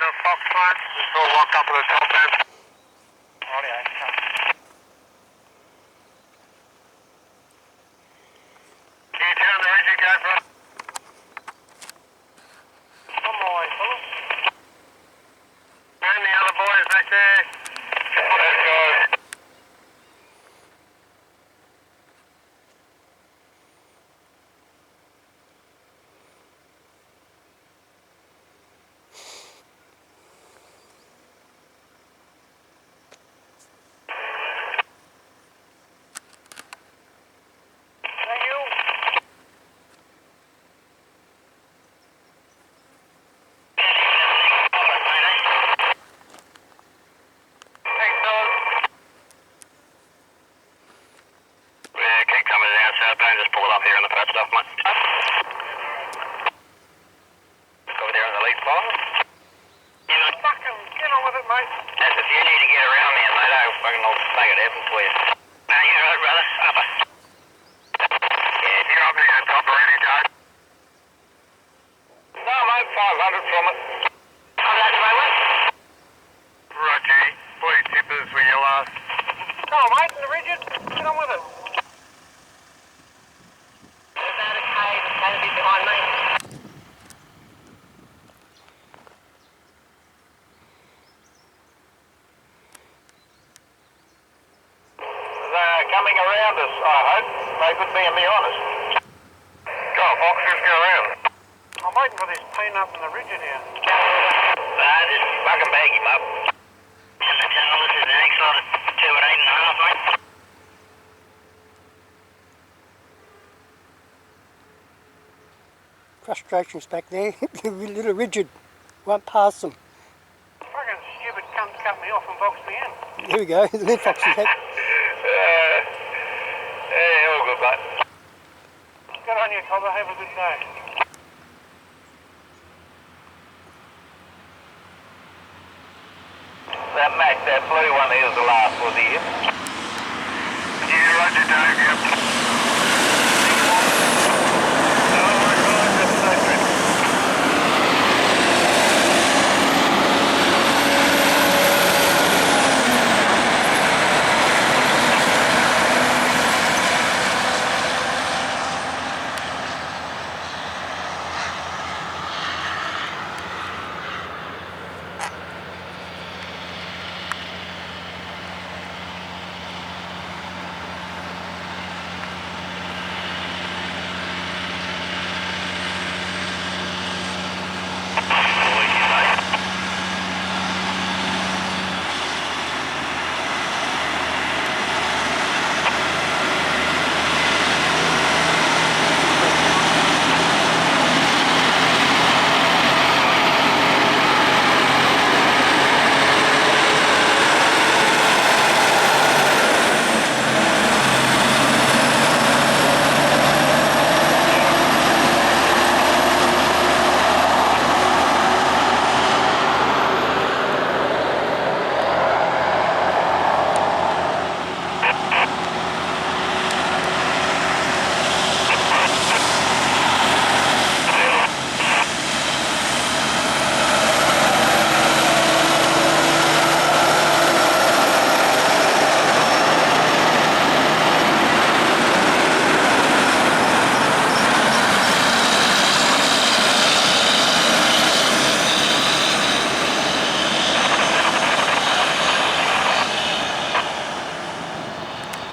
the Fox line. It's all locked up at the top end. Rightio. Can you turn the rigid go for us? On my way, fella. And the other boys back there. Let's go. Just pull it up here in the patch stuff, mate. Over there on the lead spot. You know, fucking get on with it, mate. That's if you need to get around there, mate. I'll make it happen for you. No, you're right, brother. Upper. Yeah, if you're up here on top already, Dad. No, mate, 500 from it. Oh, that's right, mate. Roger. 40 tippers were your last. Come on, mate, in the rigid. Get on with it. Behind me. They're coming around us, I hope. They could be me honest. Go on, Fox, just go around. I'm waiting for this pin up in the rigid here. Just fucking bag him up. And the channel, this is the next lot of 2 at 8.5, mate. Frustrations back there. They're a little rigid. Won't pass them. Fucking stupid cunt cut me off and boxed me in. There we go. The little fox's head. Yeah, all good, mate. Good on you, Cobber. Have a good day. That Mac, that blue one is the last, was he? Yeah, Roger, Dave, yep.